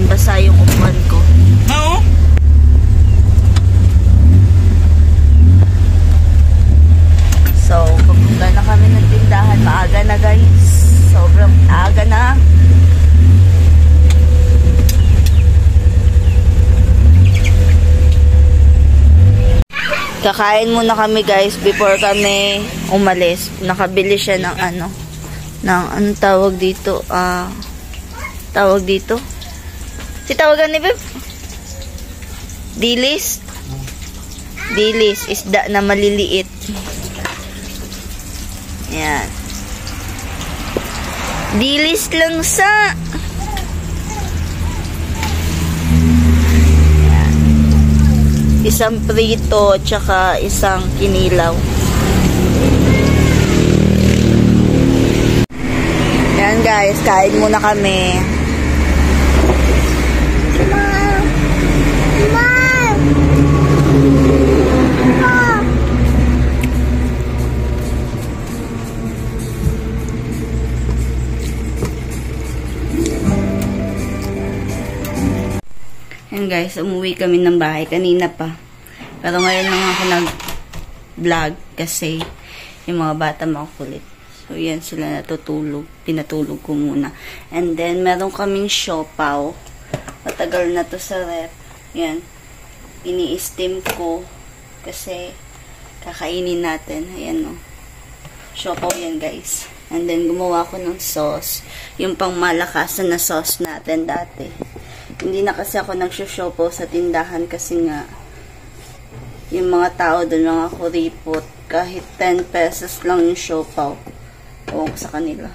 basang-basa yung upuan ko. Oo. So, pupunta na kami ng tindahan. Maaga na guys. Sobrang aga na. Kakain muna kami guys before kami umalis. Nakabili siya ng anong tawag dito? Tawag dito? Si tawagan ni Beb? Dilis? Dilis, isda na maliliit. Yan. Dilis lang sa... Isang prito, tsaka isang kinilaw. Yan guys, kain muna kami. Yan guys, umuwi kami ng bahay kanina pa. Pero ngayon lang ako nag-vlog kasi yung mga bata makukulit. So yan sila natutulog. Pinatulog ko muna. And then meron kaming siopaw. Matagal na to sa rep. Yan. Ini-steam ko kasi kakainin natin. Ayan o. Siopaw yan guys. And then gumawa ko ng sauce. Yung pang malakasan na sauce natin dati. Hindi na kasi ako nagsusyopo sa tindahan kasi nga yung mga tao doon, mga kuripot, kahit 10 pesos lang yung siopaw. Ewan ko sa kanila.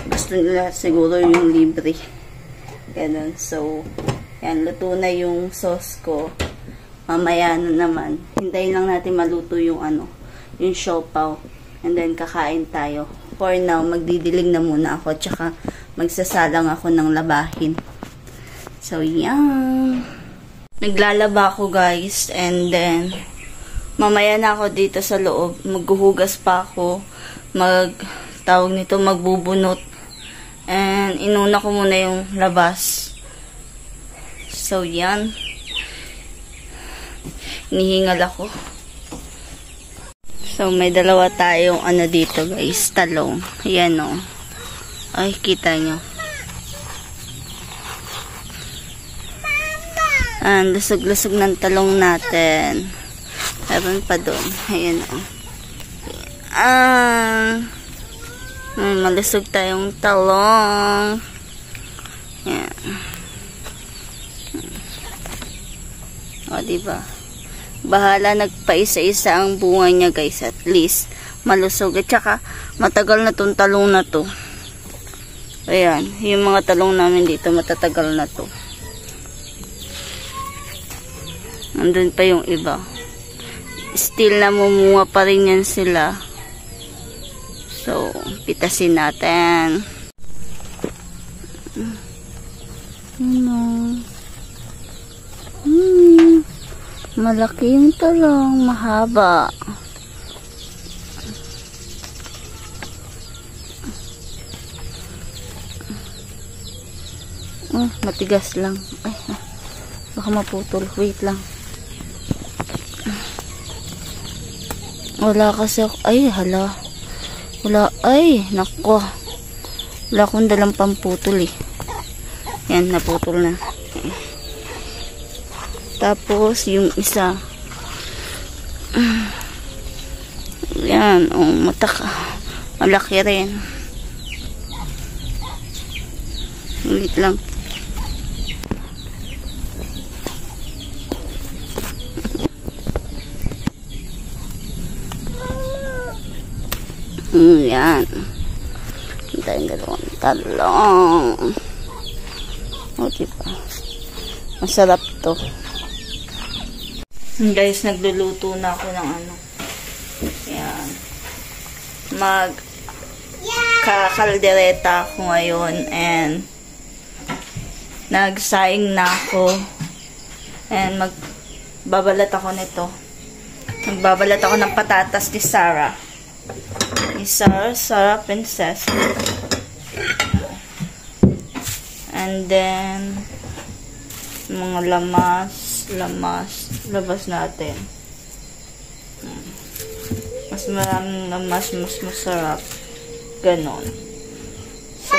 Gusto nila siguro yung libre. Ganun. So, yan, luto na yung sauce ko. Mamaya na naman. Hintayin lang natin maluto yung yung siopaw. And then, kakain tayo. For now, magdidilig na muna ako. Tsaka, magsasalang ako ng labahin. So, yan. Naglalaba ako, guys. And then, mamaya na ako dito sa loob. Maghuhugas pa ako. Tawag nito, magbubunot. And, inuna ko muna yung labas. So, yan. Nihingal ako. So, may dalawa tayong dito, guys. Talong. Yan, o. Ay, kita nyo. Lusog-lusog ng talong natin. Meron pa doon. Ayan, o. Malusog tayong talong. Ayan. O, diba? Bahala nagpaisa-isa ang bunga niya, guys. At least, malusog. At saka, matagal na tong talong na to. Ayan. Yung mga talong namin dito, matatagal na to. Nandun pa yung iba. Still namumunga pa rin yan sila. So, pitasin natin. Malaki yung talong, mahaba. Matigas lang. Ay, baka maputol. Wait lang. Wala kasi ako. Ay, hala. Wala. Ay, nako. Wala akong dalang pamputol eh. Yan, naputol na. Tapos, yung isa. Yan, malaki rin. Ulit lang. Yan. Hintayin dalawang talong. O, diba? Masarap to. Guys, nagluluto na ako ng Yan. Kakaldereta ako ngayon. And nagsaing na ako. And magbabalat ako nito. Magbabalat ako ng patatas ni Sarah. Sarah Princess. And And then, mga labas natin. Mas maraming lamas, mas masarap. Ganon. So,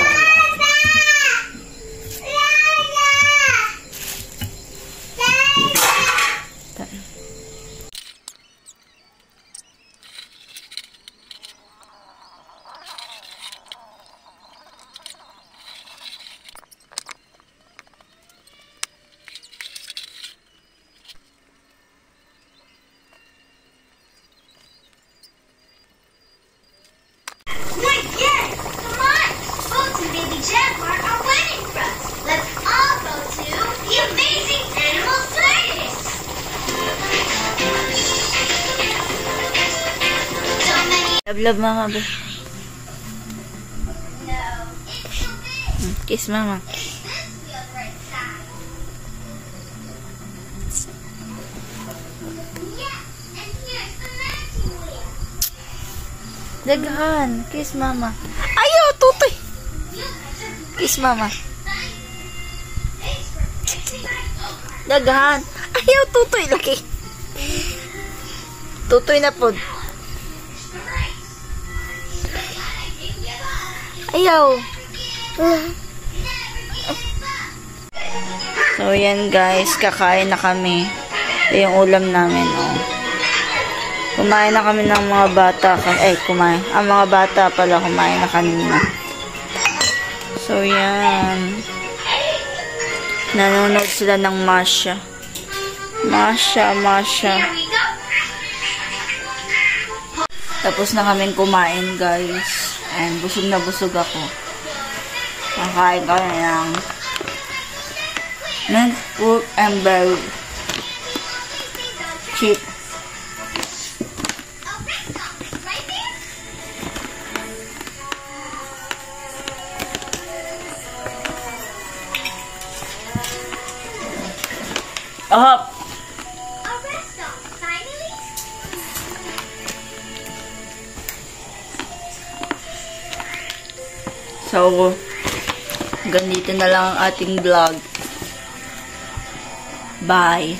love mama ba? Kiss mama. Daghan. Kiss mama. Ayaw, tutoy. Kiss mama. Daghan. Ayaw, tutoy laki. Tutoy na po. Ayaw. So, yan guys. Kakain na kami. Ito yung ulam namin, oh. Kumain na kami ng mga bata. Kumain. Ang mga bata pala kumain na kanina. So, yan. Nanonood sila ng Masha. Masha. Tapos na kaming kumain, guys. And busog na busog ako. Nakain kami ng mint, fruit, and berry. Cheap. Ahap! So, ganito na lang ang ating vlog. Bye!